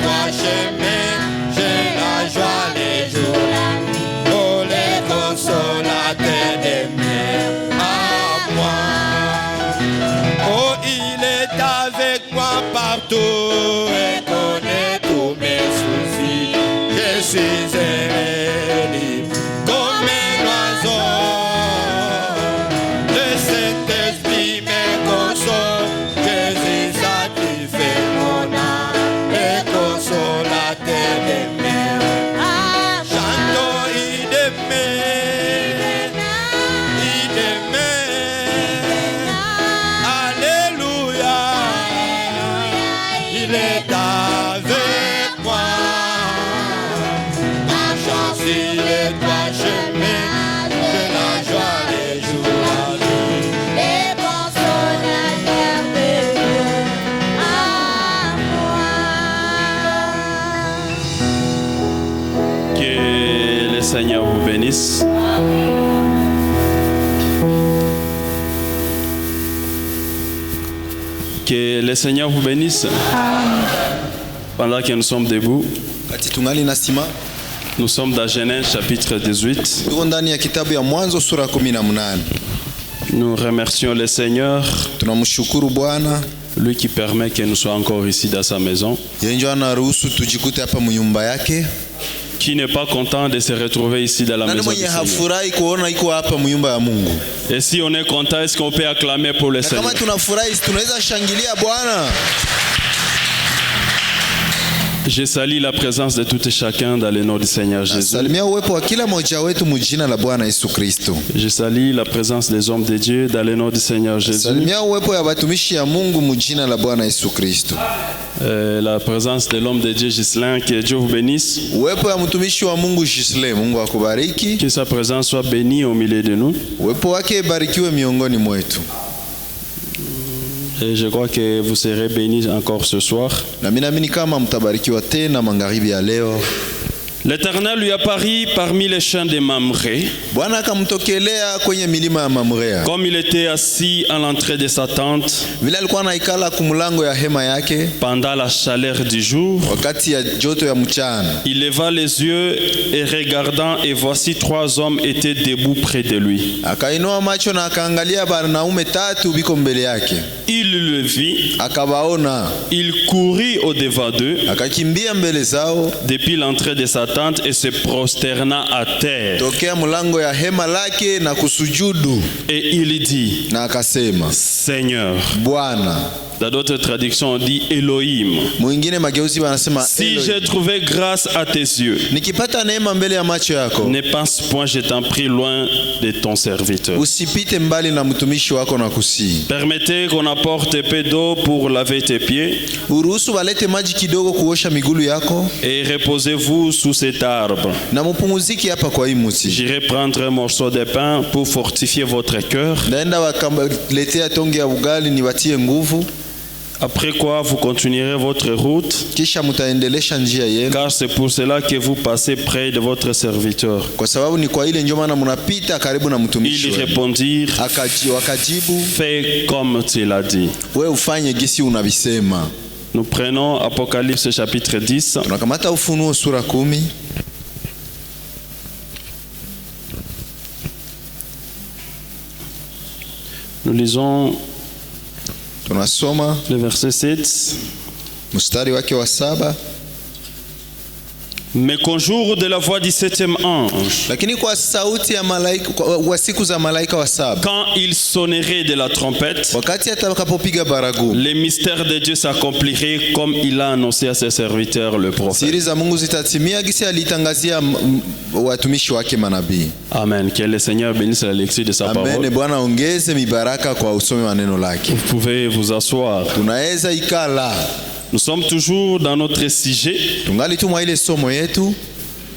toi chemin, j'ai la joie les jours, oh les consolateurs des mères à moi. Oh, il est avec moi partout et connaît tous mes soucis. Je suis libre comme un oiseau. Le Saint-Esprit me console. Jésus satisfait mon âme, le consolateur des mères. Chantons, il demeure, il demeure. Alléluia, il est avec moi. Ma chance, il est toi chemin, de la joie les jours à vie. Les consolateurs de Dieu à moi. Que le Seigneur vous bénisse. Que le Seigneur vous bénisse. Pendant que nous sommes debout, Kati tungali nasima, nous sommes dans Genèse chapitre 18. tuko ndani ya kitabu ya Mwanzo sura 18. Nous remercions le Seigneur, Tunamshukuru Bwana, lui qui permet que nous soyons encore ici dans sa maison, yeye ndio anaruhusu tujikute hapa mnyumba yake. qui n'est pas content de se retrouver ici dans la Nani maison du mwenye Seigneur. hafurahi kuona iko hapa mnyumba ya Mungu? Et si on est content, est-ce qu'on peut acclamer pour le Na Seigneur? kama tunafurahi, tunaweza shangilia Bwana. Je salue la présence de tout et chacun dans le nom du Seigneur Jésus. Salimia uwepo wa kila mmoja wetu mjina la Bwana Yesu Kristo. Je salue la présence des hommes de Dieu dans le nom du Seigneur Jésus. Salimia uwepo ya watumishi ya Mungu mjina la Bwana Yesu Kristo. La présence de l'homme de Dieu Ghislain, que Dieu vous bénisse. Uwepo ya mtumishi wa Mungu Gisle, Mungu akubariki. Que sa présence soit bénie au milieu de nous. Uwepo wake barikiwe miongoni mwetu. Et je crois que vous serez bénis encore ce soir. Na mimi naamini kama mtabarikiwa tena magharibi ya leo. L'Éternel lui apparut parmi les champs de Mamré, Bwana akamtokelea kwenye milima ya Mamrea. comme il était assis à l'entrée de sa tente Vile alikuwa anaikala kumlango ya hema yake pendant la chaleur du jour. wakati ya joto ya mchana. Il leva les yeux et regardant, et voici 3 hommes étaient debout près de lui. Akainua macho na akaangalia wanaume 3 biko mbele yake. Il le vit, Akawaona, il courut au-devant d'eux akakimbia mbele zao depuis l'entrée de sa tente et se prosterna à terre. tokea mlango ya hema lake na kusujudu, Et il dit, na akasema, Seigneur. Bwana. Dans d'autres traductions, on dit Elohim. Mwingine mageuzi wanasema Si Elohim. j'ai trouvé grâce à tes yeux, Nikipata neema mbele ya macho yako, ne pense point, je t'en prie, loin de ton serviteur. usipite mbali na mtumishi wako na kusii. Permettez qu'on apporte un peu d'eau pour laver tes pieds Uruhusu walete maji kidogo kuosha migulu yako, et reposez-vous sous cet arbre. na mupumuziki hapa kwa hii muti. J'irai prendre un morceau de pain pour fortifier votre cœur. Naenda wakaletea tonge ya ugali niwatie nguvu, Après quoi, vous continuerez votre route, kisha mutaendelesha njia yenu, car c'est pour cela que vous passez près de votre serviteur. kwa sababu ni kwa ile ndio maana mnapita karibu na mtumishi Ils wenu. répondirent, Wakajibu, fais comme tu l'as dit. we ufanye gisi unavisema. Nous prenons Apocalypse chapitre 10. Tunakamata Ufunuo sura 10. Nous lisons Tunasoma le verset 7. mstari wake wa 7. Mais qu'au jour de la voix du 7e ange, Lakini kwa sauti ya malaika wa siku za malaika wa 7, quand il sonnerait de la trompette, wakati atakapopiga baragumu, les mystères de Dieu s'accompliraient comme il a annoncé à ses serviteurs le prophète. siri za Mungu zitatimia gisi alitangazia watumishi wake manabii. Amen. Que le Seigneur bénisse la lecture de sa Amen. parole. Bwana ongeze mibaraka kwa usomi wa neno lake. Vous pouvez vous asseoir. Tunaweza ikala. Nous sommes toujours dans notre sujet. Tungali tu mwa ile somo yetu.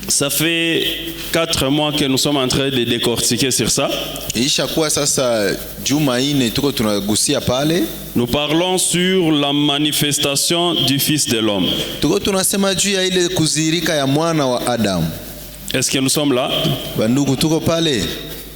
Ça fait 4 mois que nous sommes en train de décortiquer sur ça. Isha kuwa sasa juma ine tuko tunagusia pale. Nous parlons sur la manifestation du Fils de l'homme. Tuko tunasema juu ya ile kuzirika ya mwana wa Adamu. Est-ce que nous sommes là? Bandugu tuko pale.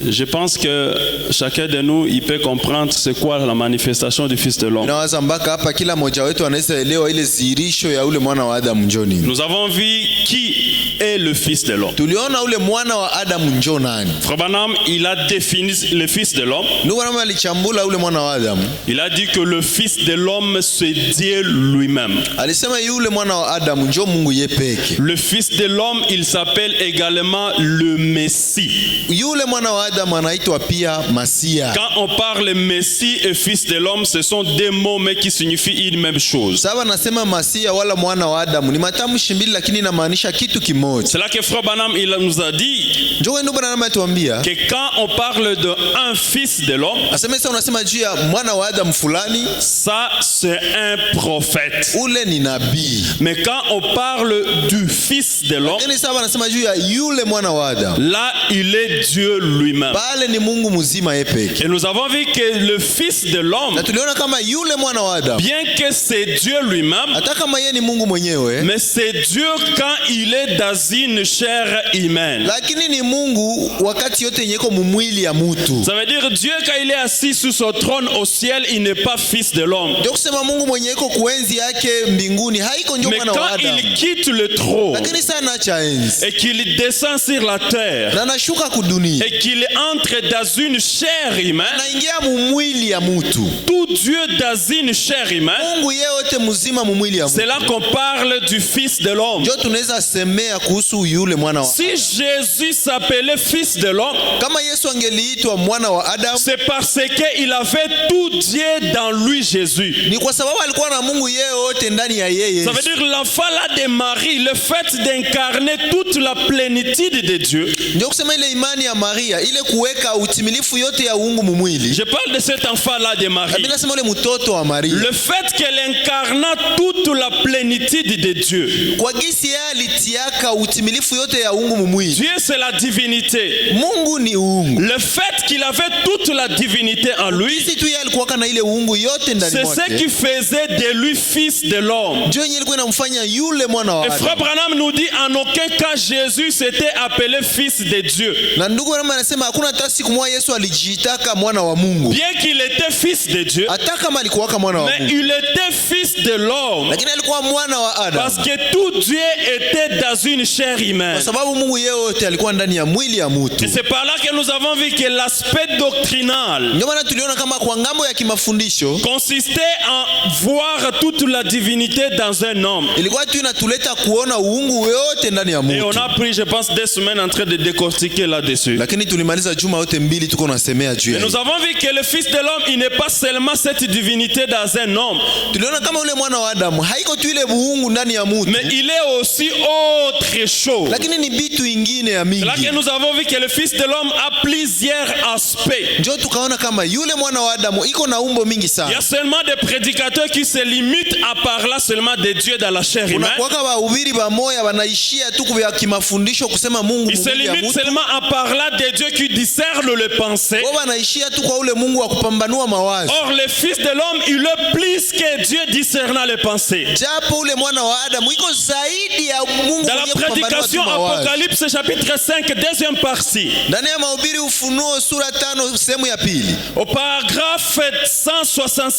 Je pense que chacun de nous, il peut comprendre c'est quoi la manifestation du Fils de l'homme. Nawaza mpaka hapa kila mmoja wetu anaweza elewa ile zihirisho ya ule mwana wa Adamu njoo nini. Nous avons vu qui est le Fils de l'homme. Tuliona ule mwana wa Adamu njoo nani. Frère Branham, il a défini le Fils de l'homme. Ndugu Branham alichambula ule mwana wa Adamu. Il a dit que le Fils de l'homme c'est Dieu lui-même. Alisema yule mwana wa Adamu njoo Mungu yeye peke. Le Fils de l'homme, il s'appelle également le Messie. Yule mwana wa Adamu anaitwa pia Masia. Quand on parle Messie et Fils de l'homme, ce sont deux mots mais qui signifient une même chose. Sasa nasema Masia wala mwana wa Adamu ni matamshi mbili lakini inamaanisha kitu kimoja. C'est là que Frère Branham il nous a dit Njoo ndugu Branham atuambia que quand on parle de un fils de l'homme, asema sasa unasema juu ya mwana wa Adamu fulani, ça c'est un prophète. ule ni nabii. Mais quand on parle du Fils de l'homme, Lakini sasa anasema juu ya yule mwana wa Adamu, là il est Dieu lui-même. pale ni Mungu mzima yeye peke. Et nous avons vu que le Fils de l'homme, Na tuliona kama yule mwana wa Adamu bien que c'est Dieu lui-même, hata kama yeye ni Mungu mwenyewe, mais c'est Dieu quand il est dans une chair humaine. lakini ni Mungu wakati yote yenye iko mumwili ya mtu. Ça veut dire Dieu quand il est assis sur son trône au ciel, il n'est pas fils de l'homme. Ndio kusema Mungu mwenye iko kuenzi yake mbinguni haiko ndio Mais mwana wa quand Adamu. il quitte le trône Lakini sana acha enzi et qu'il descend sur la terre na anashuka kudunia, et qu'il entre dans une chair humaine, anaingia mumwili ya mtu. tout Dieu dans une chair humaine, Mungu yeye yote mzima mumwili ya mtu. c'est là qu'on parle du Fils de l'homme. Ndio tunaweza semea kuhusu yule mwana wa. Si Jésus s'appelait Fils de l'homme, Kama Yesu angeliitwa mwana wa Adamu, c'est parce qu'il avait tout Dieu dans lui, Jésus. ni kwa sababu alikuwa na Mungu yeye yote ndani ya yeye. Ça veut dire l'enfant là de Marie, le fait d'incarner toute la plénitude de Dieu. Ndio kusema ile imani ya Maria, ile kuweka utimilifu yote ya uungu mumwili. Je parle de cet enfant là de Marie. Mimi nasema ule mtoto wa Maria. Le fait qu'elle incarna toute la plénitude de Dieu. Kwa gisi yeye alitiaka utimilifu yote ya uungu mumwili. Dieu c'est la divinité. Mungu ni uungu. Le fait qu'il avait toute la divinité en lui, Sisi tu yeye alikuwa na ile uungu yote ndani c'est mwake. ce qui faisait de lui fils de l'homme. Ndio yenyewe ilikuwa inamfanya yule mwana wa Et Frère Adamu. Branham nous dit en aucun cas Jésus s'était appelé fils de Dieu. Na ndugu Branham anasema hakuna hata siku moja Yesu alijiitaka mwana wa Mungu. Bien qu'il était fils de Dieu, Hata kama alikuwa mwana wa mais Mungu. il était fils de l'homme. Lakini alikuwa mwana wa Parce Adamu. que tout Dieu était dans une chair humaine. Kwa sababu Mungu yeye yote alikuwa ndani ya mwili ya mtu. Et c'est par là que nous avons vu que l'aspect doctrinal Ndio maana tuliona kama kwa ngambo ya kimafundisho consistait en voir toute la divinité dans un homme. ilikuwa tu inatuleta kuona uungu yote ndani ya Et on mtu. a pris, je pense, des semaines en train de décortiquer là-dessus. Lakini tulimaliza juma yote mbili tuko nasemea juu Et ya. nous avons vu que le Fils de l'homme, il n'est pas seulement cette divinité dans un homme, Tuliona kama ule mwana wa Adamu haiko tu ile uungu ndani ya mtu. mais il est aussi autre chose. Lakini ni bitu ingine ya C'est là que mingi. nous avons vu que le Fils de l'homme a plusieurs aspects. Ndio tukaona kama yule mwana wa Adamu iko na umbo mingi Il y sana. a seulement des prédicateurs qui se limitent à parler seulement de Dieu dans la chair humaine. Unakuwaka wahubiri bamoya wanaishia tu kwa kimafundisho kusema Mungu Ils se mwili ya limitent mtu. seulement à parler de Dieu qui discerne les pensées. Wao wanaishia tu kwa ule Mungu wa kupambanua mawazo. Or, le Fils de l'homme, il est plus que Dieu discernant les pensées. Japo ule mwana wa Adamu iko zaidi ya Mungu Dans la mwenye kupambanua tu prédication mawazo. Apocalypse chapitre 5, deuxième partie, Ndani ya mahubiri Ufunuo sura 5 sehemu ya pili. au paragraphe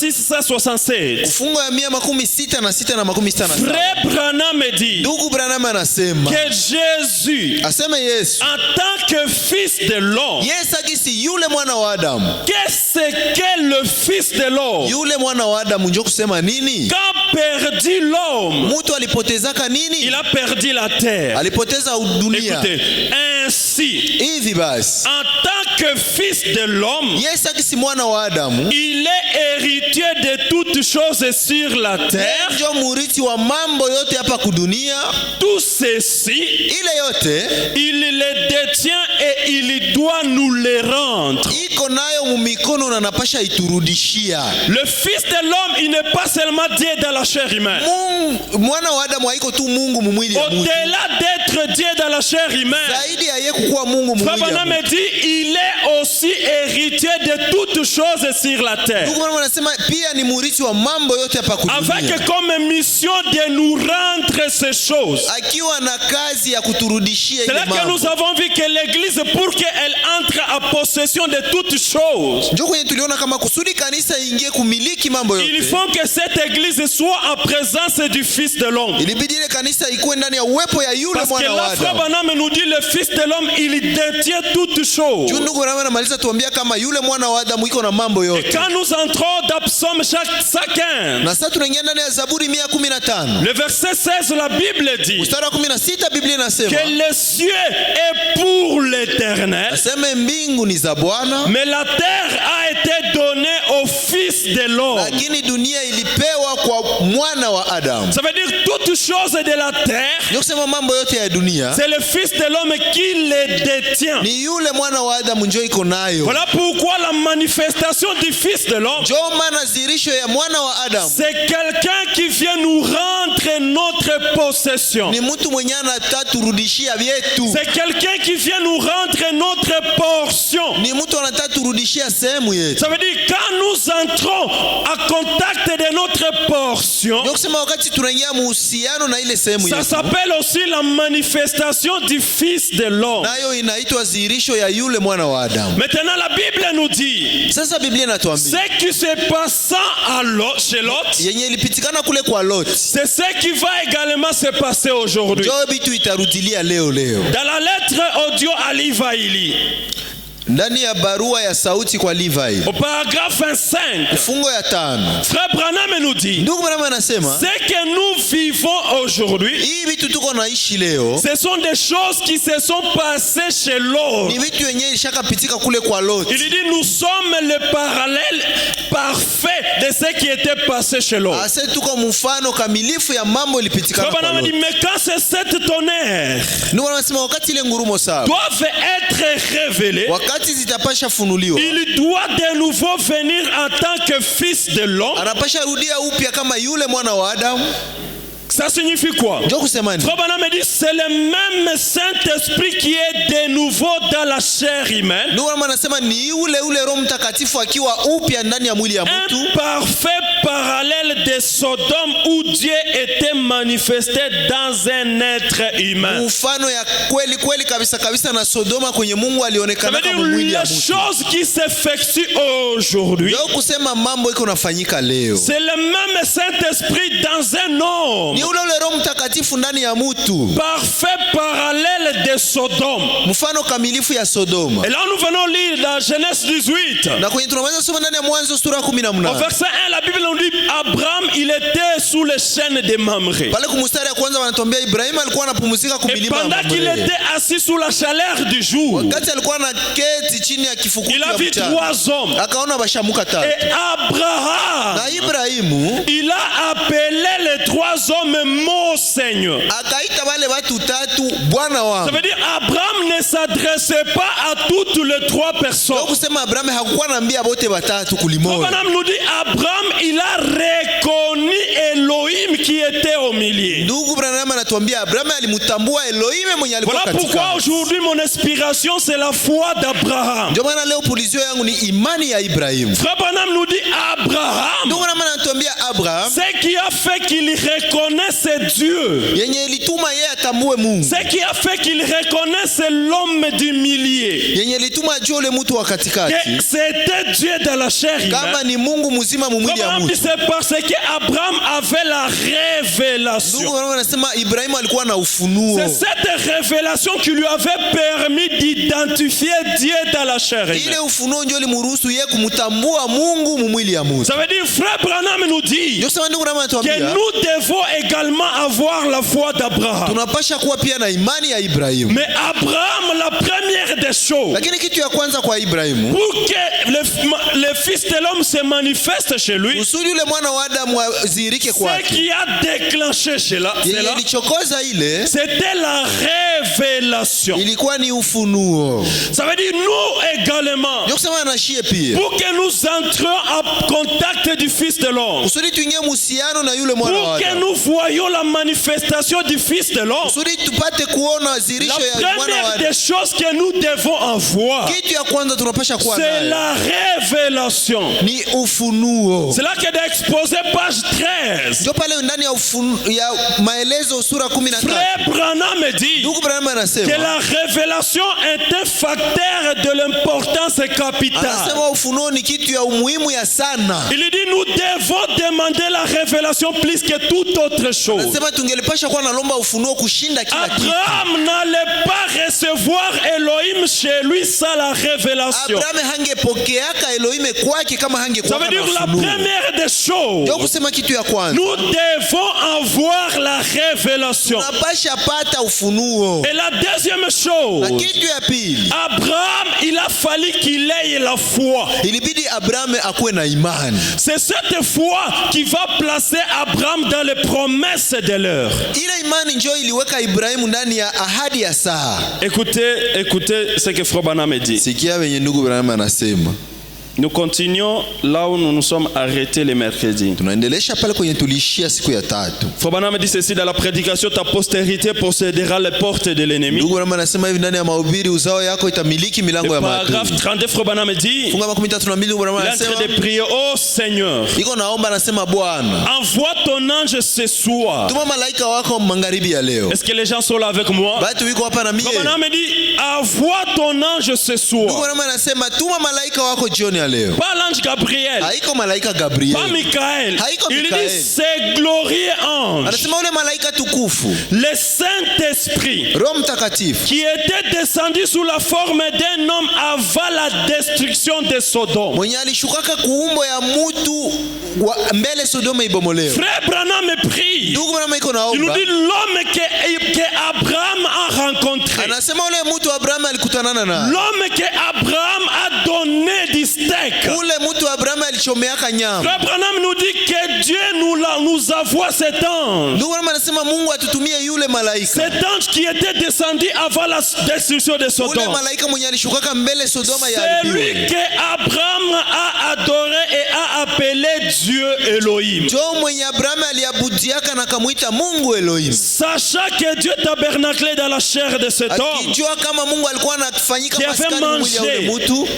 166-167, Fungo ya 166 na 167. Frère Branham me dit Ndugu Branham anasema que Jésus, aseme Yesu en tant que Fils de l'homme, Yesu akisi yule mwana wa Adamu. qu'est-ce qu'est le Fils de l'homme? Yule mwana wa Adamu ndio kusema nini? Qu'a perdu l'homme? Mtu alipotezaka nini? Il a perdu la terre. Alipoteza dunia. Écoutez, ainsi, Hivi basi en tant que Fils de l'homme, Yesu akisi mwana wa Adamu il est héritier de toutes choses sur la terre. ndio murithi wa mambo yote hapa kudunia. Tout ceci, Ile yote il les détient et il doit nous les rendre. iko nayo mumikono na napasha iturudishia. Le Fils de l'homme, il n'est pas seulement Dieu dans la chair humaine. Mungu, mwana wa Adamu haiko tu Mungu mumwili ya mtu. Au-delà d'être être Dieu dans la chair humaine, zaidi ya yeye kukuwa Mungu Frère mumwili ya Branham Mungu. dit, il est aussi héritier de toutes choses sur la terre. Ndugu Branham anasema pia ni murithi wa mambo yote hapa kudunia, Avec comme mission de nous rendre ces choses. akiwa na kazi ya kuturudishia C'est ile là que mambo. nous avons vu que l'Église, pour qu'elle entre en possession de toutes choses, Ndio kwenye tuliona kama kusudi kanisa ingie kumiliki mambo il yote, faut que cette Église soit en présence du Fils de l'homme. ilibidi ile kanisa ikuwe ndani ya uwepo ya yule Parce que mwana wa là, Frère Adamu. Branham nous dit, le Fils de l'homme, il détient toutes choses. Juu ndugu Branham anamaliza tuambia kama yule mwana wa Adamu iko na mambo Et yote. quand nous entrons dans Psaume 15, Na sasa tunaingia ndani ya Zaburi 115. le verset 16, la Bible dit Mstari wa 16 Biblia inasema, que le ciel est pour l'Éternel, aseme mbingu ni za Bwana, mais la terre a été donnée au Fils de l'homme. lakini dunia ilipewa kwa mwana wa Adamu. Ça veut dire toutes choses de la terre, Ndio kusema mambo yote ya dunia c'est le Fils de l'homme qui les détient. ni yule mwana wa Adamu ndio iko nayo. Voilà pourquoi la manifestation du Fils de l'homme, Ndio maana zirisho ya mwana wa Adamu c'est quelqu'un qui vient nous rendre notre possession. ni mtu mwenye anataturudishia vyetu, C'est quelqu'un qui vient nous rendre notre portion. ni mtu anataturudishia sehemu yetu. Ça veut dire quand nous entrons en contact de notre portion, Ndio kusema wakati tunaingia muhusiano na ile sehemu ça yetu, s'appelle aussi la manifestation du Fils de l'homme. nayo inaitwa zirisho ya yule mwana wa Adamu. Maintenant la Bible nous dit, Sasa Biblia inatuambia ce qui se passe chez Lot, yenye ilipitikana kule kwa Lot c'est ce qui va également se passer aujourd'hui. ndio vitu itarudilia leo. Dans la lettre audio à Livaili, Ndani ya barua ya sauti kwa Levi, au paragraphe 25, fungo ya 5, Frère Branham nous dit, ndugu Branham anasema ce que nous vivons aujourd'hui, hii vitu tuko naishi leo ce sont des choses qui se sont passées chez Lot. ni vitu yenye ilishakapitika kule kwa Lot. Il dit, nous sommes le parallèle parfait de ce qui était passé chez Lot. Ase tuko mfano kamilifu ya mambo ilipitikana Frère kwa Branham dit, Lot. mais quand c'est cette tonnerre Ndugu anasema wakati ile ngurumo sawa, doivent être révélées, wakati zitapasha funuliwa, il doit de nouveau venir en tant que fils de l'homme. anapasha rudia upya kama yule mwana wa Adamu. Ça signifie quoi? Ndio kusema nini? Frère Branham dit, c'est le même Saint-Esprit qui est de nouveau dans la chair humaine. Ndugu anasema ni ule Roho Mtakatifu akiwa upya ndani ya mwili ya mtu, Un parfait parallèle de Sodome où Dieu était manifesté dans un être humain. mfano ya kweli kweli kabisa kabisa na Sodoma kwenye Mungu Ça alionekana veut kama dire mwili ya les mtu. choses qui s'effectuent aujourd'hui, Ndio kusema mambo iko nafanyika leo c'est le même Saint-Esprit dans un homme. ni ule Roho Mtakatifu ndani ya mtu, Parfait parallèle de Sodome. mfano kamilifu ya Sodoma. Et là nous venons lire dans Genèse 18. Na kwenye tunaweza soma ndani ya Mwanzo sura Au 18 verset 1, la Bible nous dit Abraham, il était sous les chaînes de Mamré. pale kumstari ya kwanza wanatuambia Ibrahimu alikuwa anapumzika Et kumilima ya pendant qu'il Mamre. était assis sous la chaleur du jour, Wakati alikuwa na keti chini ya kifukuti il a ya vu mchana, trois hommes. akaona bashamuka tatu. Et Abraham, Na Ibrahimu il a appelé les trois hommes mon Seigneur. akaita wale watu tatu bwana Ça wangu. veut dire Abraham ne s'adressait pas à toutes les trois Ndio personnes. kusema Abrahamu hakukuwa anaambia wote watatu kulimoja. Abraham nous dit Abraham, il a reconnu Elohim qui était au milieu. Ndugu Branham anatuambia Abrahamu alimtambua Elohim mwenye alikuwa Voilà pourquoi katika. aujourd'hui mon inspiration c'est la foi d'Abraham. Ndio maana leo pulizio yangu ni imani ya Ibrahimu. Frère Branham nous dit Abraham, Ndugu Branham anatuambia Abraham ce qui a fait qu'il reconnaisse Dieu, yenye ilituma yeye atambue Mungu, ce qui a fait qu'il reconnaisse l'homme du milieu, yenye ilituma ajue ule mtu wa que katikati c'était Dieu dans la chair kama humaine. ni Mungu mzima mumwili ya Abraham dit mtu. c'est parce que Abraham avait la Ndugu révélation. Branham anasema Ibrahimu alikuwa na ufunuo. C'est cette révélation qui lui avait permis d'identifier Dieu dans la chair Ile humaine. ufunuo ndio ulimruhusu yeye kumtambua Mungu mumwili ya mtu. Ça veut dire frère Branham nous dit Ndio sema ndugu Branham que anatuambia nous devons également avoir la foi d'Abraham. tunapasha kuwa pia na imani ya Ibrahimu. Mais Abraham, la première des choses, Lakini kitu ya kwanza kwa Ibrahimu, pour que le Fils de l'homme se manifeste chez lui, usudi ule mwana wa Adamu azirike ce kwake, qui a déclenché cela, yenye ilichokoza ile c'était la révélation. ilikuwa ni ufunuo. Ça veut dire nous également, Ndio kusema anashie pia pour que nous entrions en contact du Fils de l'homme, usudi tuingie muhusiano na yule mwana wa pour que Adamu, nous voyions la manifestation du Fils de l'homme, l'homme. kusudi tupate kuona La zirisho ya mwana wa première Adamu. des choses que nous devons avoir, Kitu ya kwanza tunapasha kuwa c'est nayo la révélation. ni ufunuo. C'est là que d'exposer page 13. Ndio pale ndani ya maelezo sura 13. Frère Branham dit Ndugu Branham que anasema la révélation est un facteur de l'importance capitale. anasema ufunuo ni kitu ya umuhimu ya sana. Il dit nous devons demander la révélation plus que toute autre chose. Anasema tungelipasha kuwa nalomba ufunuo kushinda kila kitu. Abraham n'allait pas recevoir Elohim chez lui sans la révélation. Abraham hangepokeaka Elohim kwake kama Ça hangekuwa veut na dire la ufunuo. première des choses, Ndio kusema kitu ya kwanza. nous devons avoir la révélation. Tunapasha pata ufunuo. Et la deuxième Na chose, kitu ya pili, Abraham, il a fallu qu'il ait la foi. ilibidi Abraham akuwe na imani. C'est cette foi qui va placer Abraham dans les promesses de l'heure. Ile imani njoo iliweka Ibrahimu ndani ya ahadi ya saa. Écoutez ce que Frère Branham dit. Sikia wenye ndugu Branham anasema. Nous continuons là où nous nous sommes arrêtés les mercredis. Tunaendelesha pale kwenye tulishia siku ya tatu. Frère Branham dit ceci: dans la prédication, ta postérité possédera les portes de l'ennemi. Ndugu Branham anasema hivi ndani ya mahubiri, uzao yako itamiliki milango ya Paragraphe maadui. 32, Frère Branham dit, Funga 32 ndugu Branham il est en anasema train de prier, oh Seigneur, iko naomba, anasema Bwana, envoie ton ange ce soir. tuma malaika wako magharibi ya leo. Est-ce que les gens sont là avec moi? Batu wiko hapa na mie. Frère Branham dit, envoie ton ange ce Ndugu soir. Branham anasema tuma malaika wako jioni ya leo. Pas l'ange Gabriel, Haiko malaika pas Gabriel. Michael. Haiko Il Michael. dit, c'est glorieux ange, Anasema ule malaika tukufu, le Saint-Esprit, Roho Mtakatifu qui était descendu sous la forme d'un homme avant la destruction de Sodome. mwenye alishukaka kuumbo ya mutu mbele Sodoma ibomolewe. Frère Branham prie. Ndugu Branham iko Il nous naomba, dit l'homme que Abraham a rencontré. anasema ule mutu Abraham alikutanana na L'homme que Abraham a donné du steak. ule mutu Abraham alichomeaka nyama. Frère Branham nous dit que Dieu nous envoie cet ange. Ndugu Branham anasema Mungu atutumie yule malaika, Cet ange qui était descendu avant la destruction de ule Sodome. malaika mwenye alishukaka mbele Sodoma ya C'est lui que Abraham a adoré et a appelé Dieu Elohim. jo mwenye Abraham aliabudiaka na kamuita Mungu Elohim, Sachant que Dieu tabernaclait dans la chair de cet homme akijua kama Mungu alikuwa anafanyika qui avait maskani mwili ya ule mangé mutu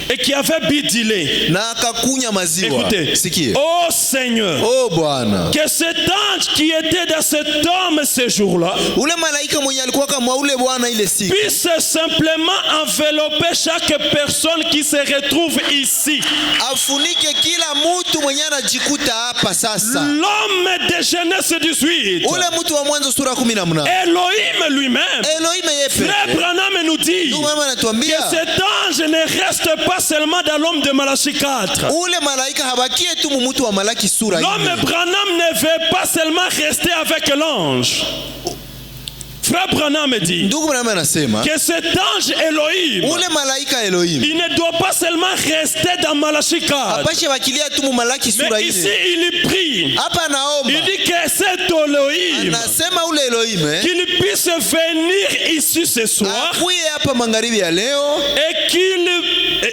et qui avait bidilé. na akakunya maziwa. Écoutez, Sikie, oh Seigneur, oh Bwana, que cet ange qui était dans cet homme ce jour-là ule malaika mwenye alikuwa kama ule Bwana ile siku puisse simplement envelopper chaque personne qui se retrouve ici. afunike kila mutu mwenye anajikuta hapa sasa. L'homme de Genèse 18, Ule mutu wa Mwanzo sura 18, Elohim lui-même. Elohim yeye Frère peke. Branham nous dit Ndugu mama que anatuambia cet ange ne reste pas seulement dans l'homme de Malachie 4. ule malaika habakie tu mumutu wa Malaki sura L'homme 4. Branham ne veut pas seulement rester avec l'ange. Frère Branham dit Ndugu Branham anasema que cet ange Elohim, ule malaika Elohim il ne doit pas seulement rester dans Malachie 4. apashe bakilia tu mu Malaki sura Mais ici, 4. il prie. Hapa naomba Il dit que cet Elohim, anasema ule Elohim qu'il puisse venir ici ce soir akuye hapa magharibi ya leo,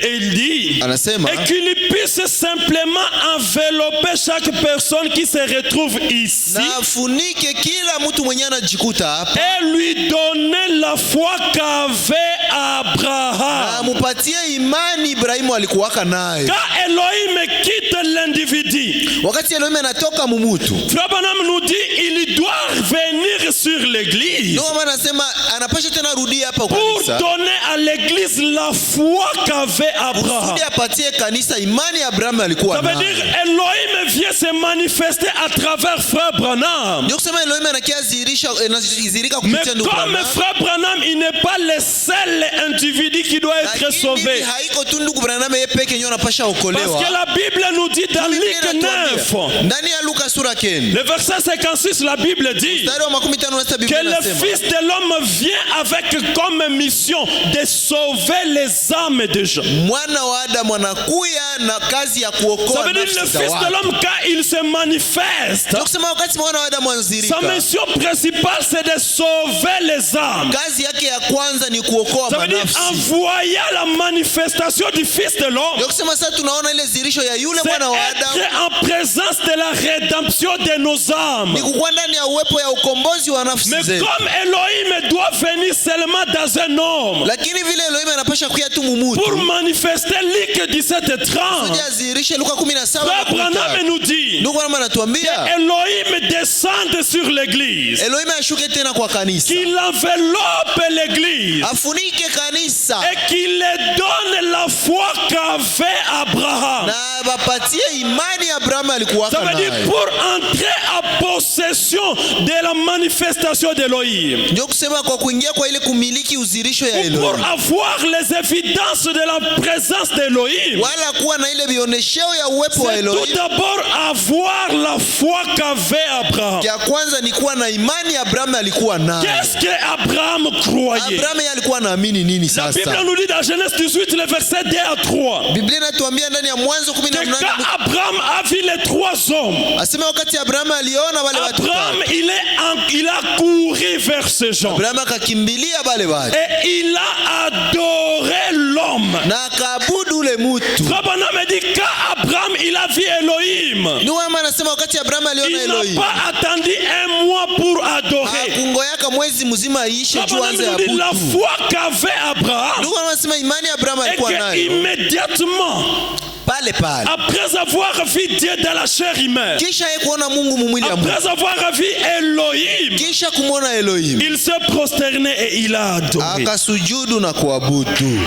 il dit, anasema et qu'il puisse simplement envelopper chaque personne qui se retrouve ici na afunike kila mtu mwenye anajikuta hapa et lui donner la foi qu'avait na Abraham. amupatie imani Ibrahimu alikuwaka nayo. Quand Elohim quitte l'individu, Wakati Elohim anatoka mumutu, Frère Branham nous dit il doit venir sur l'église ndio maana anasema anapasha tena rudi hapa kwa pour kanisa donner à l'église la foi qu'avait Abraham. kusudi apatie kanisa imani ya Abrahamu alikuwa Ça veut nayo. dire Elohim vient se manifester à travers Frère Branham. Ndio kusema Elohim anakiazirisha anazirika Mais kupitia ndugu comme Branham. Frère Branham, il n'est pas le seul individu qui doit être Lakini sauvé. haiko tu ndugu Branham yeye peke yake anapasha Parce que okolewa. la Bible nous dit dans Luc 9, Ndani ya Luka sura 9 le verset 56, la Bible dit mstari wa 15 que Biblia le inasema Fils de l'homme vient avec comme mission de sauver les âmes des gens. mwana wa Adamu anakuya na kazi ya Ça kuokoa veut dire nafsi le za Fils de watu. l'homme, quand il se manifeste, Ndio kusema wakati mwana wa Adamu sa anazirika, mission principale c'est de sauver les âmes. kazi yake ya kwanza ni kuokoa Ça veut dire en manafsi. voyant la manifestation du Fils de l'homme, Ndio kusema sasa tunaona ile zirisho ya yule c'est mwana wa Adamu être en présence de la rédemption de nos âmes. ni kukuwa ndani ya uwepo ya ukombozi ukombozi wa nafsi Mais zetu. comme Elohim doit venir seulement dans un homme Lakini vile Elohim anapasha kuya tu mumutu pour manifester Luc 17:30, kusudi azihirishe Luka 17 Frère Branham nous dit ndugu wangu anatuambia Elohim descende sur l'église, Elohim ashuke tena kwa kanisa, qu'il enveloppe l'église afunike kanisa et qu'il leur donne la foi qu'avait Abraham. na bapatie imani Abrahamu alikuwa Ça veut dire nayo. pour entrer en possession de la manifestation d'Elohim, Ndio kusema kwa kuingia kwa ile kumiliki uzirisho ya pour Elohim, avoir les évidences de la présence d'Elohim, wala kuwa na ile bionesheo ya uwepo wa c'est tout Elohim. d'abord avoir la foi qu'avait Abraham. Ya kwanza ni kuwa na imani Abrahamu alikuwa nayo. Qu'est-ce que Abraham croyait? Abrahamu yeye alikuwa naamini nini La Bible sasa? nous dit dans Genèse 18, le verset 2 à 3, Biblia inatuambia ndani ya Mwanzo que 18 quand Abraham a vu les trois hommes, asema wakati Abrahamu aliona wale watu Abraham, tatu, il a couru vers ces gens Abrahamu akakimbilia wale watu et il a adoré l'homme. na akaabudu ule mtu. Frère Branham dit quand Abraham il a vu Elohim, Ndio maana anasema wakati Abrahamu aliona il n'a Elohim pas attendu un mois pour adorer. hakungoyaka mwezi mzima iishe Frère juu Branham anze nous dit la abudu. foi qu'avait Abraham Ndio maana anasema imani ya Abrahamu et alikuwa nayo qu'immédiatement, pale pale, après avoir vu Dieu dans la chair humaine, kisha yeye kuona Mungu mumwili ya Mungu, après avoir vu Elohim, kisha kumwona Elohim il s'est prosterné et il a adoré. akasujudu na kuabudu.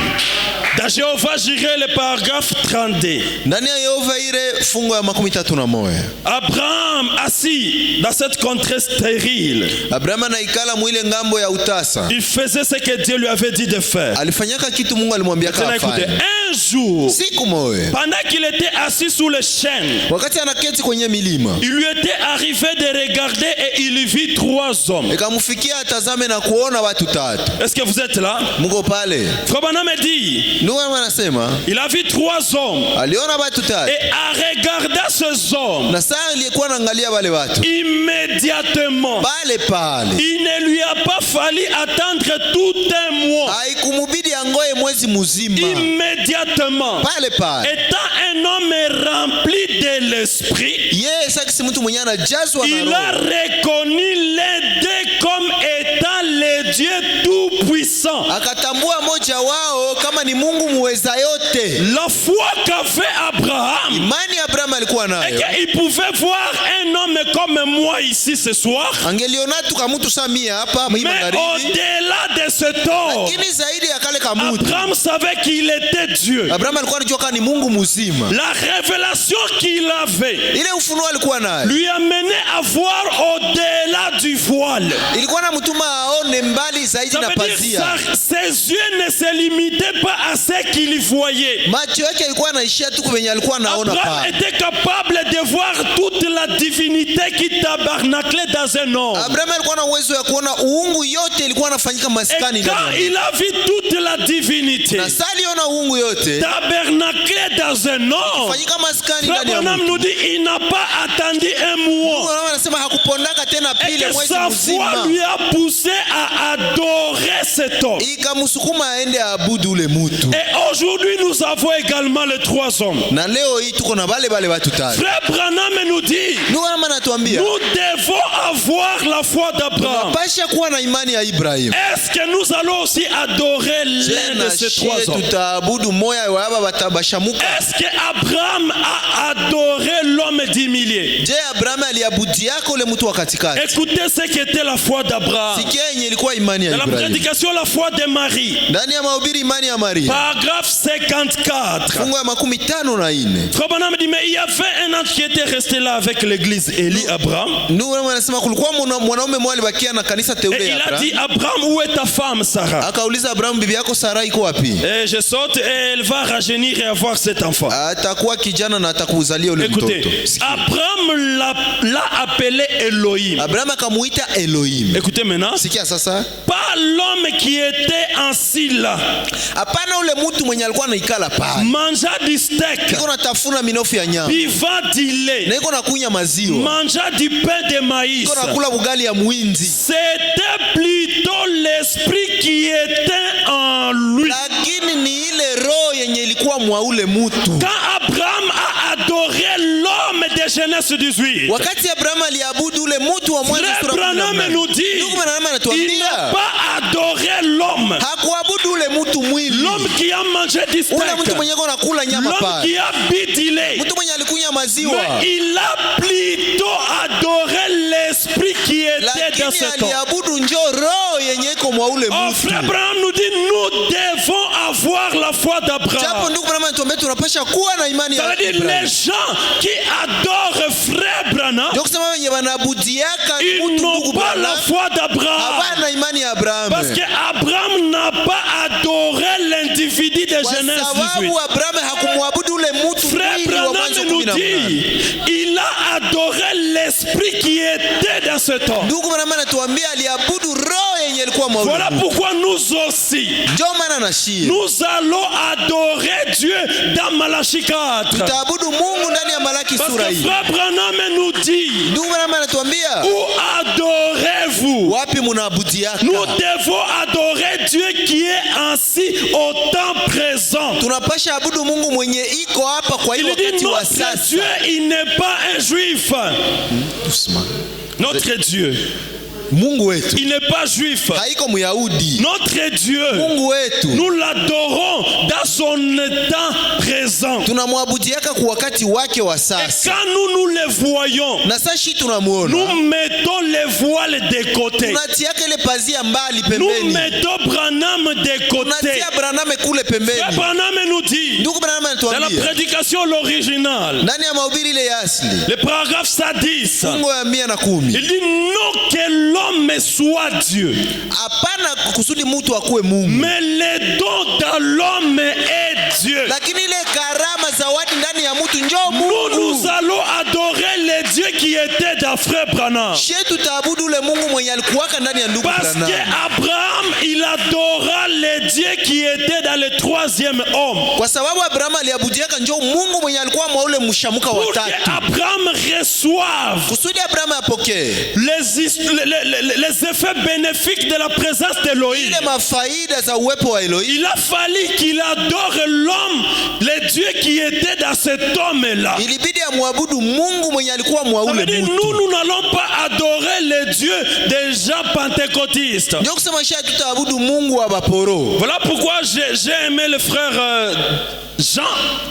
Dans Jéhovah Jireh, le paragraphe 32, Ndani ya Yehova ile fungo ya 31, Abraham assis dans cette contrée stérile, Abrahamu anaikala mwile ngambo ya utasa, il faisait ce que Dieu lui avait dit de faire. alifanyaka kitu Mungu alimwambia Maintenant, écoutez, afanye. un jour, Siku moja pendant qu'il était assis sous les chênes, wakati anaketi kwenye milima, il lui était arrivé de regarder et il vit trois hommes. ikamfikia atazame na kuona watu tatu. Est-ce que vous êtes là? Mungu pale, Frère Branham dit, ndio anasema il a vu trois hommes aliona watu tatu, et en regardant ces hommes, na saa aliyekuwa anaangalia wale watu immédiatement, pale pale, il ne lui a pas fallu attendre tout un mois. haikumubidi angoe mwezi mzima, Immédiatement, pale pale étant un homme rempli de l'esprit, yeye sasa mtu mwenye anajazwa na il a roho reconnu les deux comme étant le Dieu tout-puissant. akatambua moja wao kama ni Mungu muweza yote. La foi qu'avait Abraham, Imani Abrahamu alikuwa et nayo, qu'il pouvait voir un homme comme moi ici ce soir, angeliona tu kama mtu samia hapa mais magharibi, au-delà de cet homme, lakini zaidi ya kale kama mtu Abraham savait qu'il était Dieu. Abrahamu alikuwa anajua kama ni Mungu mzima. La révélation qu'il avait Ile ufunuo alikuwa nayo lui amenait à voir au-delà du voile. ilikuwa na mtuma aone mbali zaidi Ça na veut dire pazia. ses yeux ne se limitaient pas à ce qu'il voyait. Macho yake alikuwa anaishia tu kwenye alikuwa anaona Abraham pale. était capable de voir toute la divinité qui tabernaclait dans un homme. Abrahamu alikuwa na uwezo ya kuona uungu yote ilikuwa anafanyika Et maskani quand ndani. il a vu toute la divinité Na sasa aliona uungu yote tabernacler dans un homme, fanyika maskani Frère ndani ya Branham mtu. nous dit il n'a pas attendu un mois. Mungu anasema hakupondaka tena Et pile que mwezi sa foi mzima. lui a poussé à adorer cet homme. Ikamsukuma aende aabudu ule mtu. Et aujourd'hui, nous avons également les trois hommes. Na leo hii tuko na wale watu tatu. Frère Branham nous dit, Ndio maana anatuambia nous devons avoir la foi d'Abraham. pasha kuwa na imani ya Ibrahim. Est-ce que nous allons aussi adorer l'un de Tena ces shie trois hommes? tutaabudu moya wa hapa watabashamuka. Est-ce que Abraham a adoré l'homme du milieu? Je, Abraham aliabudi yako ule mtu wa katikati? Écoutez ce qu'était la foi d'Abraham. Sikia yenye ilikuwa imani ya Dans la Ibrahim. prédication, la foi de Marie. Ndani ya mahubiri imani ya Maria. Paragraphe 54. Fungu ya 54. Frère Branham dit, mais il y avait un ange qui était resté là avec l'église Élie Abraham. Ndio anasema kulikuwa mwanaume mmoja alibakia na kanisa teule Et ya il a Abraham. dit, Abraham, où est ta femme Sarah? Akauliza Abraham, bibi yako Sara iko wapi? Et je saute et elle va rajeunir et avoir cet enfant. Atakuwa kijana na atakuzalia ule mtoto. Écoutez, Abraham l'a appelé Elohim. Abraham akamuita Elohim. Écoutez maintenant, Sikia sasa. pas l'homme qui était assis là, Hapana ule mtu mwenye alikuwa anaikala pale. mangeant du steak, Iko natafuna minofu ya nyama. buvant du lait, Na iko nakunya maziwa. mangeant du pain de maïs. Iko nakula bugali ya muinzi. C'était plutôt l'esprit qui était en lui. Lakini ni ile roho yenye ilikuwa mwa ule mtu. Quand Abraham a adoré l'homme de Genèse 18, Wakati Abraham Abraham aliabudu ule mtu wa mwanzo Frère sura ya Branham 18. nous dit, Ndugu Branham il anatuambia n'a pas adoré l'homme. hakuabudu ule mtu mwili. L'homme qui a mangé du steak. Ule mtu mwenye anakula nyama L'homme pale. qui a bu du lait. Mtu mwenye alikunywa maziwa. Mais il a plutôt adoré l'esprit qui était dans Lakini cet homme. aliabudu njoo roho yenye iko mwa ule Oh, mtu. frère Branham nous dit, nous devons avoir la foi Japo d'Abraham. ndugu Branham anatuambia tunapasha kuwa na imani Ça ya veut dire Ibrahim. les gens qui adorent frère Branham, Ndio kusema wenye wanaabudiaka ils mtu n'ont ndugu pas la Branham foi d'Abraham. hawana imani ya Abraham. Parce qu'Abraham n'a pas adoré l'individu de Kwa Genèse 18. sababu Abraham hakumwabudu ule mtu Frère mwili wa Mwanzo Branham nous 18. dit, il a adoré l'esprit qui était dans cet homme. Ndugu Branham anatuambia aliabudu roho yenye ilikuwa mwa ule Voilà mtu. pourquoi nous aussi, Ndio maana anashia. nous allons adorer Dieu dans Malachie 4. Tutaabudu Mungu ndani ya Malaki Parce sura que hii. frère Branham nous dit, Ndugu Branham anatuambia où adorez-vous? wapi mnaabudiaka? Nous devons adorer Dieu qui est ainsi au temps présent. Tunapasha abudu Mungu mwenye iko hapa kwa hiyo Il dit, wakati wa notre sasa. Dieu, il n'est pas un juif. Notre Dieu, Mungu wetu il n'est pas juif. haiko Myahudi. Notre Dieu, Mungu wetu nous l'adorons dans son temps présent. tunamwabudiaka kwa wakati wake wa Et sasa. quand nous les voyons, Na sasa shi tunamuona. nous mettons les voiles de côté. Tunatiaka ile pazia mbali Nous pembeni. mettons Branham de côté. Tunatia Branham kule Frère pembeni. Branham nous dit, Ndugu Branham dans la anatuambia prédication l'original, ndani ya mahubiri ile ya asili le paragraphe 110, fungo ya 110 il dit non que l'homme soit Dieu, hapana kusudi mtu akuwe Mungu, mais le don dans l'homme est Dieu. lakini ile karama zawadi ndani ya mtu njoo Nous Mungu. allons adorer le Dieu qui était dans frère Branham. She tutaabudu ule Mungu mwenye alikuwaka ndani ya ndugu Parce Branham. qu'Abraham, il adora le Dieu qui était dans le troisième homme. Kwa sababu Abraham aliabudiaka njoo Mungu mwenye alikuwa mwa ule mshamuka wa Pour tatu. qu'Abraham reçoive Kusudi Abraham apokee les effets bénéfiques de la présence d'Elohim, ile mafaida za uwepo wa Elohim, il a fallu qu'il adore l'homme, le Dieu qui était dans cet homme-là. ilibidi amwabudu Mungu mwenye alikuwa mwa Ça veut ule dire, mtu. nous n'allons pas adorer le Dieu des gens pentecôtistes. Ndio kusema sha tutaabudu Mungu wa baporo. Voilà pourquoi j'ai aimé le frère Jean,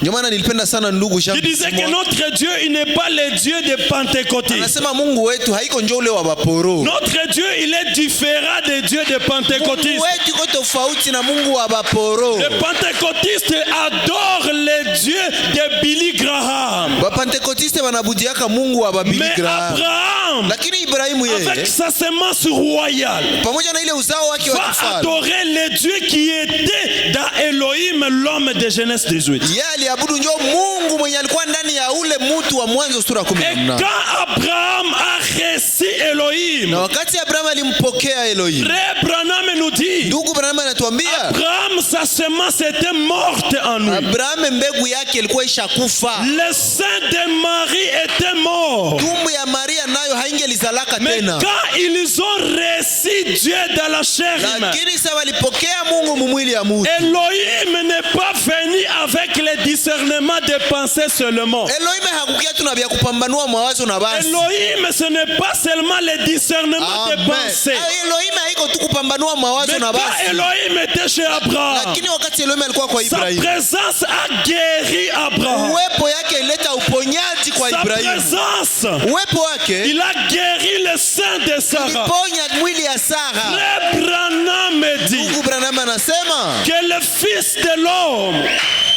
Ndio maana nilipenda sana ndugu Jean. qui disait que notre Dieu, il n'est pas le Dieu des pentecôtistes. Anasema Mungu wetu haiko njoo ule wa baporo. Notre Dieu, il est différent des dieux des Mungu pentecôtistes. wetu iko tofauti na Mungu wa baporo. Les pentecôtistes adorent les dieux de Billy Graham. Bapentekotiste wanabudiaka Mungu wa Billy Mais Graham. Abraham, Lakini Ibrahimu avec yeye sa semence royale, pamoja na ile uzao wake wa va kifalme, adorer les dieux qui étaient dans Elohim, l'homme de Genèse 18. yeye aliabudu njoo Mungu mwenye alikuwa ndani ya ule mtu wa Mwanzo sura Et 18. quand Abraham a reçu Na Elohim, wakati Abraham alimpokea Elohim, Frère Branham nous dit, ndugu Branham anatuambia Abraham, sa semence était morte en lui. Abraham mbegu yake ilikuwa ishakufa. Le sein de Marie était mort. Tumbo ya Maria nayo haingelizalaka Mais tena. quand ils ont reçu Dieu dans la chair humaine, Lakini sasa walipokea Mungu mumwili ya mtu. Elohim n'est pas venu avec le discernement des pensées seulement. Elohim hakukia tu na vya kupambanua mawazo na basi. Elohim, ce n'est pas seulement le discernement des Amen. pensées. Elohim haiko tu kupambanua mawazo Mais na quand basi. Elohim était chez Abraham, Lakini wakati Elohim alikuwa kwa sa Ibrahim, présence a guéri Abraham. uwepo yake ileta uponyaji kwa Sa Ibrahim. présence, Uwepo wake il a guéri le sein de Sarah. iliponya mwili ya Sara. Frère Branham dit Ndugu Branham anasema que le Fils de l'homme,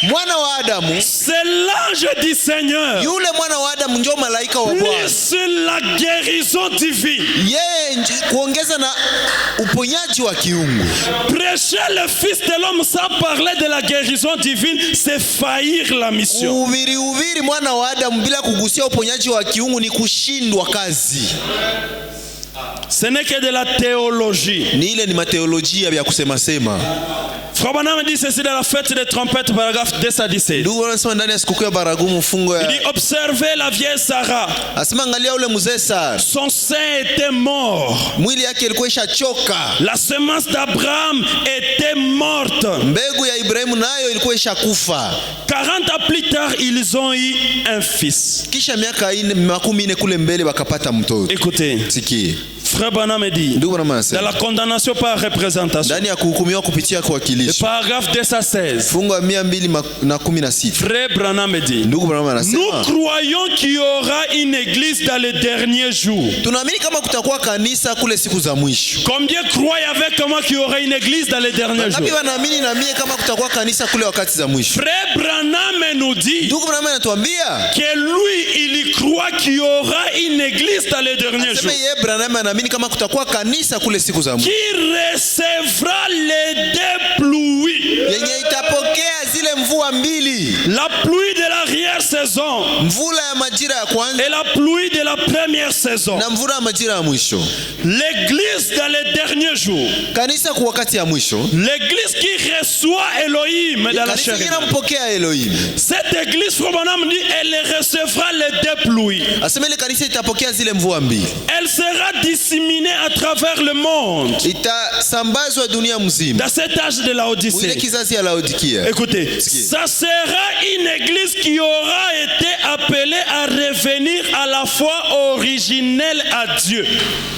mwana wa Adamu, c'est l'ange du Seigneur. yule mwana wa Adamu ndio malaika wa Bwana. Plus la guérison divine. Yeye kuongeza na uponyaji wa kiungu. Prêcher le Fils de l'homme sans parler de la guérison divine, c'est faillir la mission. Uviri mwana wa Adamu bila kugusia uponyaji wa kiungu ni kushindwa kazi. Ce n'est que de la théologie. Ni ile ni mateolojia ya kusema sema. Frère Branham dit ceci dans la fête des trompettes, paragraphe 10 à 17. Ndugu wanasema ndani ya sikukuu ya baragumu fungo Il ya dit observez la vieille Sarah. asema angalia ule mzee Sara, Son sein était mort. mwili yake ilikuwa ishachoka, La semence d'Abraham était morte. mbegu ya Ibrahimu nayo ilikuwa ishakufa. 40 ans plus tard, ils ont eu un fils. Kisha miaka 40 kule mbele wakapata mtoto. Écoutez, Sikie Frère Branham dit, ndugu na dans mama, la condamnation par représentation, ndani ya kuhukumiwa kupitia le kuwakilisha paragraphe 216, fungo ya 216, Frère Branham dit, ndugu Branham nous anasema croyons qu'il y aura une église dans les derniers jours. tunaamini kama kutakuwa kanisa kule siku za mwisho. Combien croient avec moi qu'il y aura une église dans les derniers Ngapi jours? wanaamini na mie kama kutakuwa kanisa kule wakati za mwisho? Frère Branham nous dit Ndugu Branham anatuambia que lui, il croit qu'il y aura une église dans les derniers jours sema yeye Branham anaamini kama kutakuwa kanisa kule siku za mwisho qui recevra les deux pluies. yenye itapokea zile mvua mbili, La pluie de l'arrière-saison mvula ya majira ya kwanza et la pluie de la première saison. na mvula ya majira ya mwisho. L'église dans les derniers jours. Kanisa kwa wakati ya mwisho, L'église qui reçoit Elohim dans la kanisa chair. inampokea Elohim. Cette église, Frère Branham dit, elle recevra les deux pluies. Asema ile kanisa itapokea zile mvua mbili, Elle sera disséminée à travers le monde itasambazwa dunia mzima. dans cet âge de la Ile Odyssée. kizazi ya Laodikia. Écoutez, ça sera une église qui aura été appelée à revenir à la foi originelle à Dieu.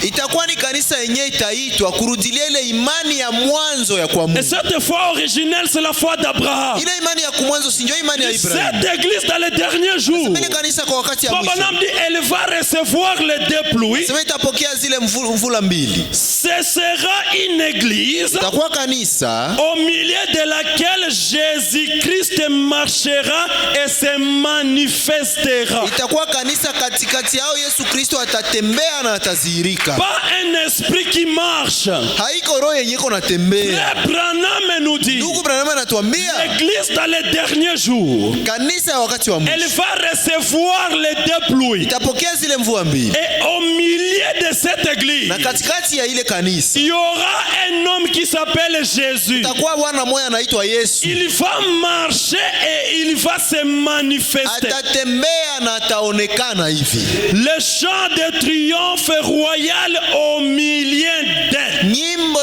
Itakuwa ni kanisa yenyewe itaitwa kurudilia ile imani ya mwanzo ya kwa Et Mungu. cette foi originelle, c'est la foi d'Abraham. Ile imani ya kumwanzo si ndio imani ya Ibrahim. Cette église dans les derniers jours, Ile kanisa kwa wakati ya Frère mwisho, Branham dit, elle va recevoir les deux pluies. sema itapokea zile mvula mbili. Ce sera une église Itakuwa kanisa au milieu de laquelle Jésus-Christ marchera et se manifestera. itakuwa kanisa katikati yao Yesu Kristo atatembea na atazihirika. Pas un esprit qui marche. Haiko roho yenye iko natembea. Frère Branham nous dit, Ndugu Branham anatuambia l'église dans les derniers jours, kanisa ya wakati wa elle mwisho va recevoir les deux pluies. itapokea zile mvua mbili, Et au milieu de cette église, na katikati ya ile kanisa il y aura un homme qui s'appelle Jésus. itakuwa Bwana mmoja anaitwa Yesu. Il va marcher et il va se manifester. Atatembea na ataonekana hivi. Le chant de triomphe royal au milieu d'eux. Nyimbo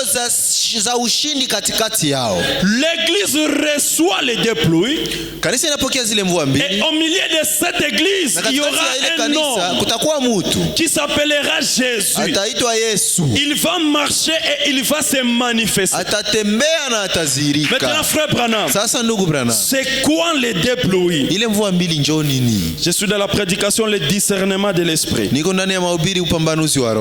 za ushindi katikati yao. L'église reçoit les deux pluies. Kanisa inapokea zile mvua Et mbili, au milieu de cette église, na il y katikati aura ya ile un kanisa homme kutakuwa mtu qui s'appellera Jésus. ataitwa Yesu. Il va marcher et il va se manifester. Atatembea na Maintenant, atazihirika. frère Branham, Sasa ndugu Branham, c'est quoi les deux pluies? ile mvua mbili njoo nini? Je suis dans la prédication, le discernement de l'esprit. Niko ndani ya mahubiri upambanuzi wa roho.